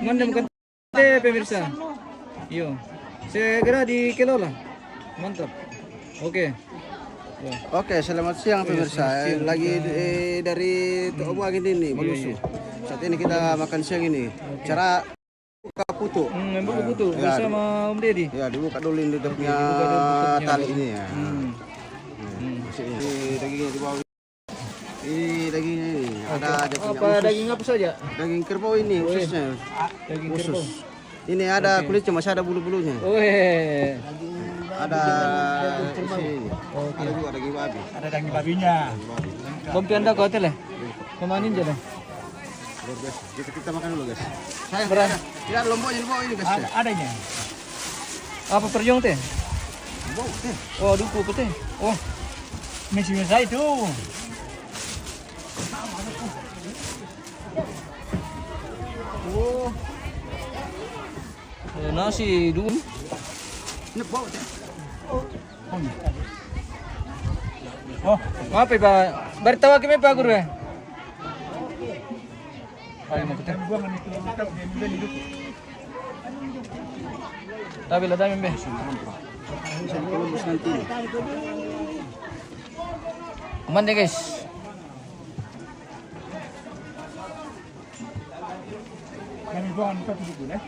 Mengandam teh pemirsa. Yo. Segera di kilo lah. Mantap. Oke. Oke, selamat siang pemirsa. Lagi dari Tok Buah ini Malusu. Saat ini kita makan siang ini. Cara buka putu. Buka putu bersama Om Deddy. Ya, dibuka dulu ini punya tali ini ya. Ini dagingnya di bawah. Ini dagingnya ini. Ada apa daging apa saja? Daging kerbau ini khususnya. Daging khusus. Ini ada kulitnya, masih ada bulu-bulunya. Ada isi. Ada juga daging babi. Ada daging babinya. Kompi Anda ke hotel ya? Kemanin aja deh. Luar biasa. Kita makan dulu guys. Saya beras. Tidak lomboknya di bawah ini guys. Adanya. Apa perjong teh? Lombok teh. Oh, duku apa teh? Oh, Mesin saya itu. oh. Nasi dulu. Ini bau teh. Oh, maaf ya Pak. Beritahu kami Pak Guru ya. Ayo mau kita Buangan itu kita Tapi lah dami be. Lembus nanti. Aman deh guys. kami buangan itu dulu ya.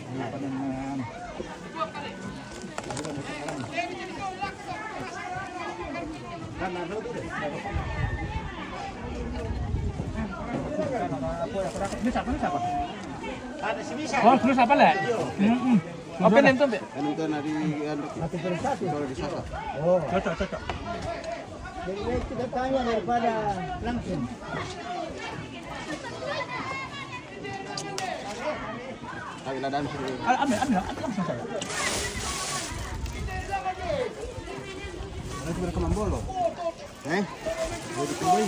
Ini siapa? Oh, terus apa lah? Apa nih tuh be? Kan itu nari kalau di sana. Oh, cocok. Jadi kita tanya daripada langsung. Ayo lah dalam sini. Ambil langsung saya. Ada juga rekaman bolo. Mau dikembali.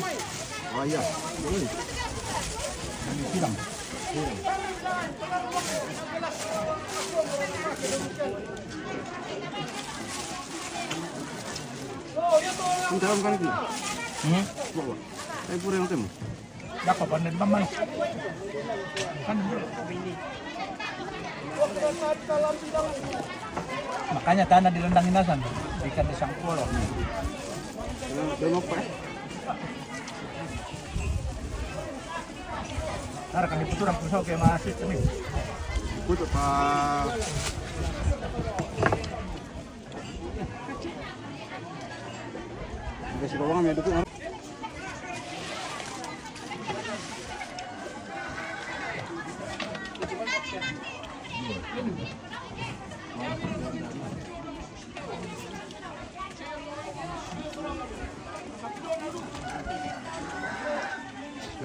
Oh iya. Boleh. Siram. Ini dalam kali ini. Bawa. Ayo pura yang temu. Dapat pandai mamai. Kan makanya tanah direndangin nasan, ikan di sangkolo. Belum apa? Ntar kan diputurang pusau kayak masih ini. Kutuk Pak. Kasih bawang ya dukung.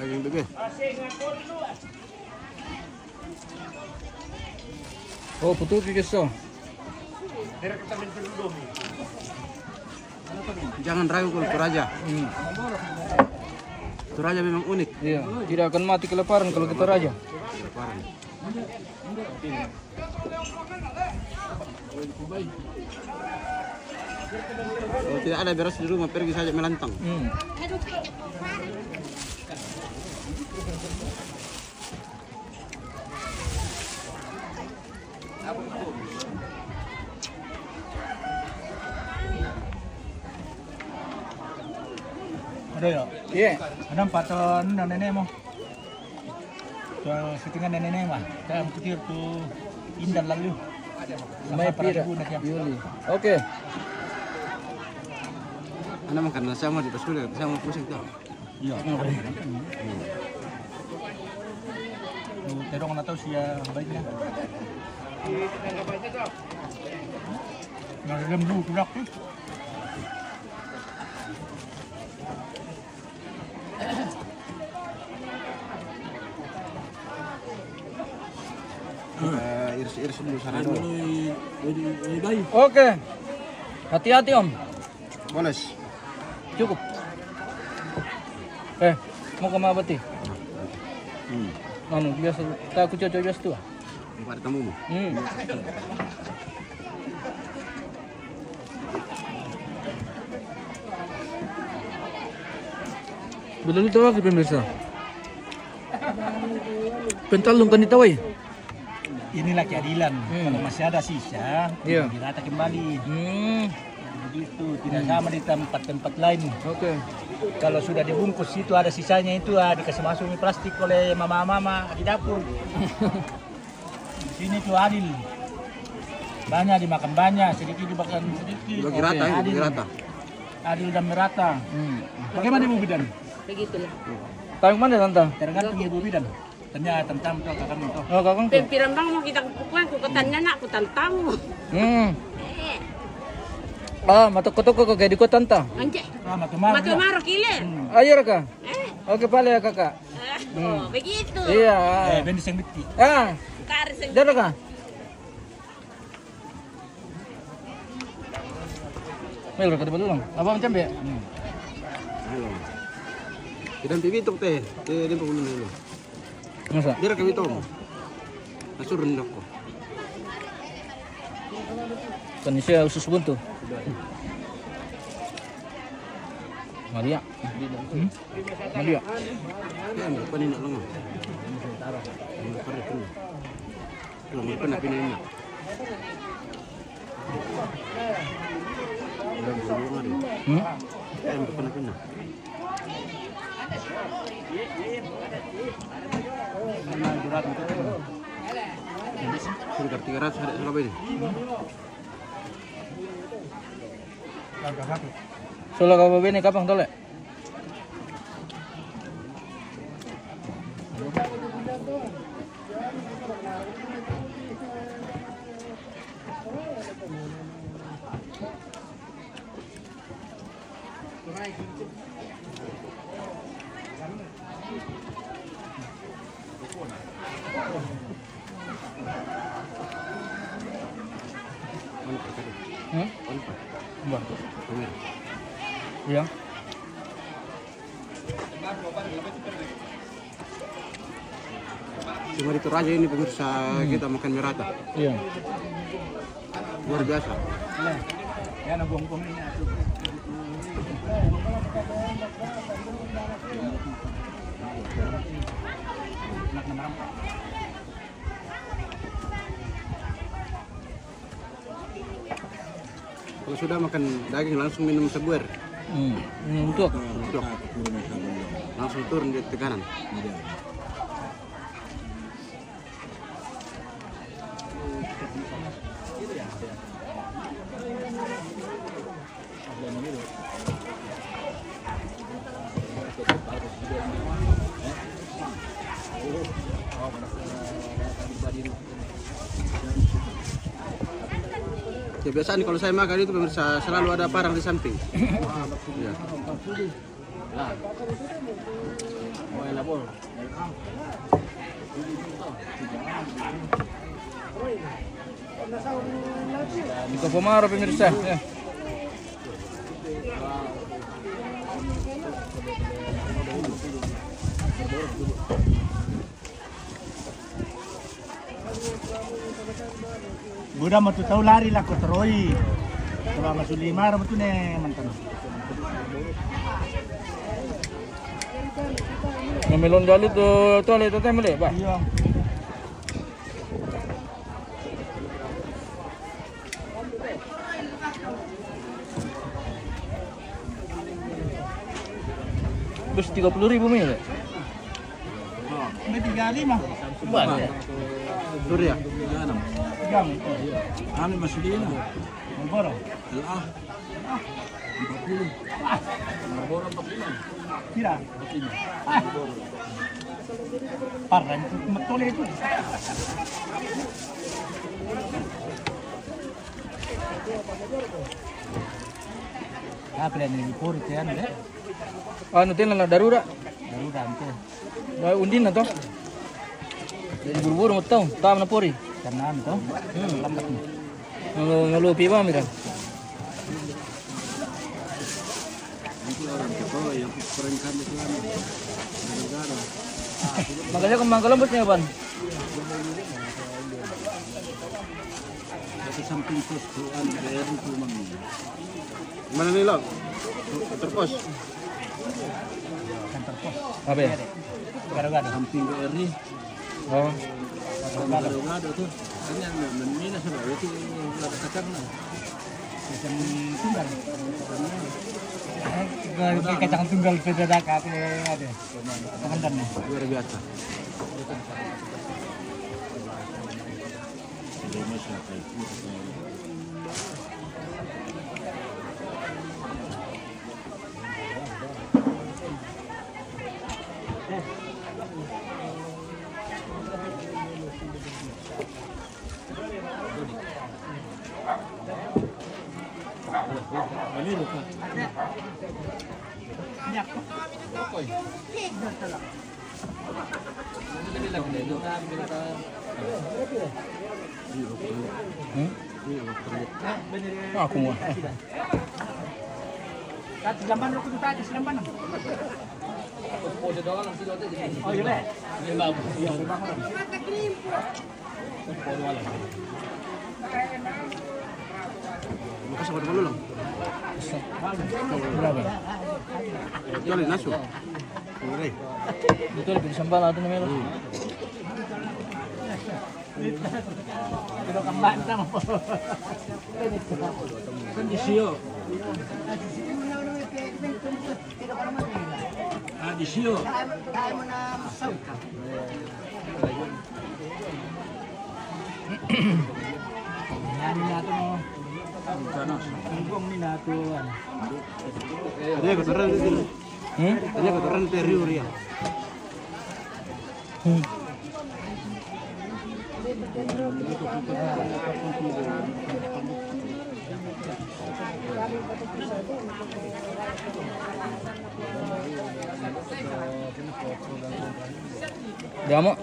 Daging bebek. Oh, putu kikiso. Jangan ragu kalau Toraja. Toraja memang unik. Iya, tidak akan mati kelaparan kalau kita raja. Kelaparan. Kalau tidak ada beras di rumah, pergi saja melantang. Ada ya? Iya. Ada 4 ton nenek mo. Setengah nenek mah. Saya pikir tuh indah lalu. May pira. Yuli. Oke. Anda makan sama di pasir, sama pusing tuh. Iya. Terong na tahu siya baiknya. Nagam dulu tulak tuh. Iris dulu sana dulu. Oke. Hati-hati Om. Boleh. Cukup. Mau ke mana beti? Anu biasa, tak aku cocok biasa tuh. Empat tamumu. Belum ditawag pemirsa. Pentalong kan ditaway. inilah keadilan. Kalau masih ada sisa, Iya. dirata kembali. Hmm. Begitu, tidak sama di tempat-tempat lain. Oke. Kalau sudah dibungkus itu ada sisanya itu dikasih masuk di plastik oleh mama-mama di dapur. Di sini tuh adil. Banyak dimakan banyak, sedikit dimakan sedikit. Bagi rata, ini, Adil. bagi rata. Adil dan merata. Bagaimana Ibu Bidan? Begitulah. Tahu mana tante? Tergantung Ibu Bidan. Tanya tentang tuh kakak itu. Oh kakang tuh. Pirang bang mau kita kukuhan, kukutannya nak, kutan tahu. Ah, matok-kotok kok kayak di kota tante. Anjay, Matu-matu. matu marok ile. Ayo Raka. Oke pala ya kakak. Oh, begitu. Iya. Bendis yang biti. Ah, Karis yang jangan Raka. Mel Raka di lang. Apa macam be? Halo. Kita pibitok teh. Dia pengunjung dulu. Masa? Dia rekam itu. Masuk rendah kok. Kan siya usus buntu. Maria. Maria. Ya, berapa ni nak lama? Berapa ni pun? Belum berapa nak pindah ni? Belum belum ada. Ya, berapa nak pindah? Sudah 300 ada berapa ini? Solo ka ba ni kapang tole? Ba. Iya. Cuma itu aja ini pemirsa kita makan merata. Iya. Luar biasa. Ya, nabong-bong ini. Kalau sudah makan daging langsung minum sebuer. Untuk. Dok. Langsung turun di tekanan. Kebiasaan kalau saya makan itu pemirsa selalu ada parang di samping. Ya. Ito pumaro pemirsa. Ya. Buda matu tahu lari lah ko teroi. Coba masuk 5 ramu tu ne mantan. Ngamelon galit to tole to temle ba. Iya. Terus 30.000 mil. Ini 35. Banyak. Surya. Jam. Ano masulina? Maboro. Ah. 40. Maboro 40. Kira. Parang itu matole itu. Apa yang dipuri tian deh? Ano tin lang darurat. Darurat ante. Ba undin na to. Jadi buru-buru mo taw, tam na pori. Karena ante. Lambat nih. Ngalupi ba mira? Makanya kembang kelembut niya ban. Di samping pos tuan bayar itu mang. Mana nih, Lok? Terpos. Kantor pos. Apa ya? Gado-gado samping BRI. Oh. Gado tuh. Ini yang minus sama itu ada kacang lah. Kacang tunggal. Kacang tunggal beda dekat ada. Teman-teman luar biasa. Aku mau. Tadi lamban lu kudu tadi lamban. Oh iya, Lek. Iya, Bukas apa dulu lang? berapa? Jualin nasu. Mulai. Betul, lebih sambal atau namanya. Kilo kembang sama. Kondisio. Ah, di sio. Nani nato mo. Ibong ni nato. Tanya kotoran itu. Tanya kotoran itu riu ria. Dia mau.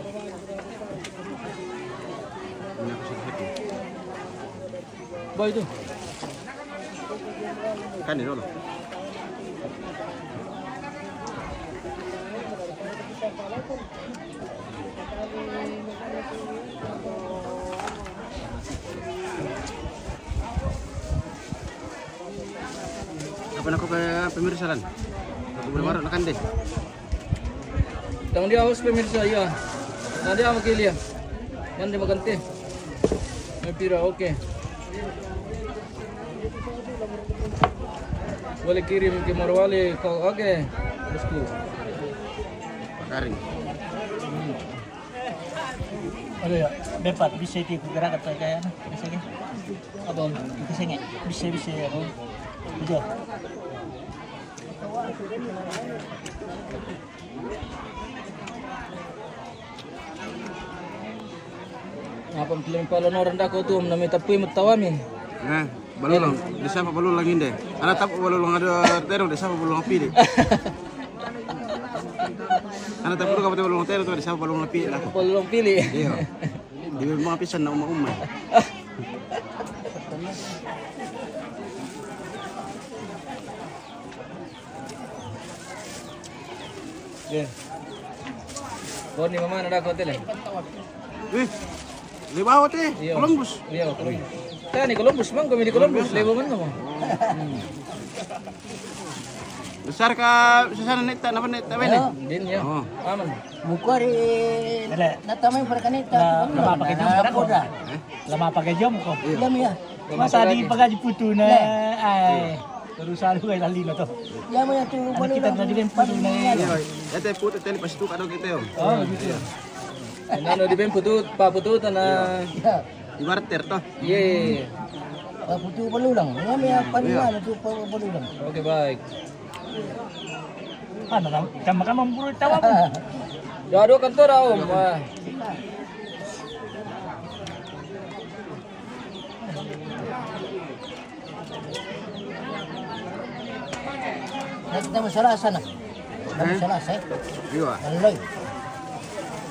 Boy itu. Kan itu loh. Apa nak ke pemirsa lan? Aku boleh marah nak deh. Tang dia harus pemirsa ya. Nanti aku kilia. Nanti makan teh. May pira oke. Boleh kirim ke Morowali kau oke. Bosku. Pakaring. Ano ya? Dapat bisa itu gerakan kayak ano? Bisa kan? Apa? Bisa nggak? Bisa ako. Betul. Apa film palonoran dako tu namanya tapi mutawamin. Nah, balulang. Desa apa balulang ini? Anak tak balulang ada terong desa apa balulang pilih. Anak tak perlu kamu balulang terong tu desa apa balulang pilih lah. Palong pilih. Iya. Di mga pisan na uma-uma. Yeah. Kau ni mama nak hotel eh? Libawat eh, Iya. Columbus. Iya, Columbus. Kan ni Columbus bang, kami di Columbus. Lewo man mo. Besar ka sa sana neta na neta bene. Din ya. Oh. Aman. Mukari natamay perkanita. Lama pakai jom ko dah. Lama pakai jom ko. Ilam ya. Masa di pagaji putu na ay. Terus salu ay lali na to. Ilam ya tu Ano kita na din putu na. Ete puto tele pas tu kado kita yo. Oh, gitu ya. Nano di ben putut, pa putut na. Ya. Di barter to. Ye. Putu palulang. Ilam ya panuan tu palulang. Oke baik. Ano lang? Kama ka mamburo tawa mo. Dado kantor om. Wah. Kita masalah sana. Masalah saya. Iya. Alloy.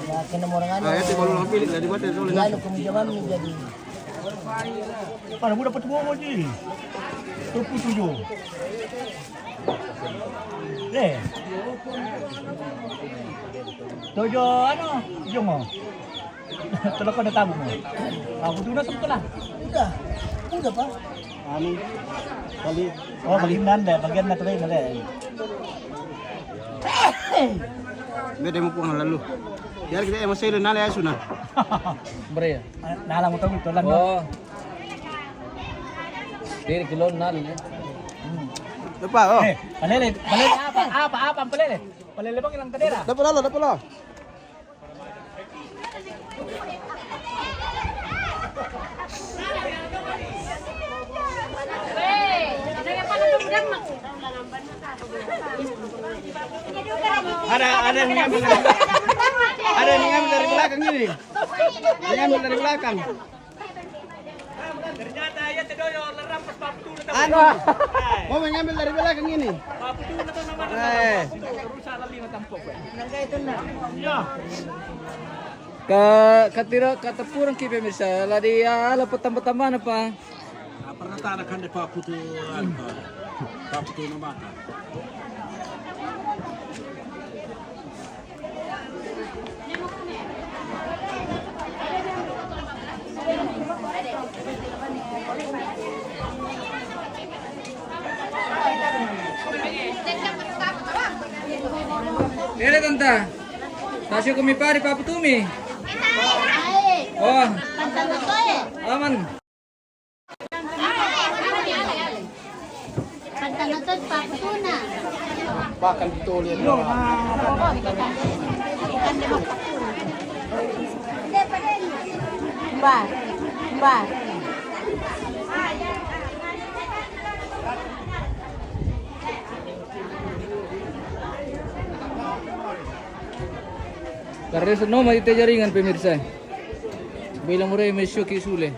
Ya kena orang anu. Ah, ete balulang pilih lah di barter to. Anu keminjaman menjadi Paano mo dapat mo di? 27. Tojo ano? Yung mo. Tulog ko na tabo mo. Ako doon na ito lang. udah pak. Ano? Balik. Oh, balik nanda. Bagian na tuloy na rin. Beda mo po ang lalu. Biar kita yang masih nala ya suna. Bre ya. Nalang mo ito lang. Oh. Diri kilo nal ya. Lupa oh. Palele apa ang palele. Palele bang ilang kadera. Dapat lo. Ada yang ngambil dari belakang ini. Ngambil dari belakang. Ternyata ya tedoyo leram pas papu na Ano? Mau mengambil dari belakang ini. papu na to naman. Rusa lali na tampok. Katira katapurang ki pemirsa. Ladi ala petambah-tambah apa? Pernah tak ada kan di Pak Putu Namaka. Nere tanta. Tasyo kami pari paputumi. Oh, aman. Pagtangatod pa, putuna. Bakal dituloy. Ba. Karena seno mati jaringan pemirsa. Bilang murah mesyo kisule.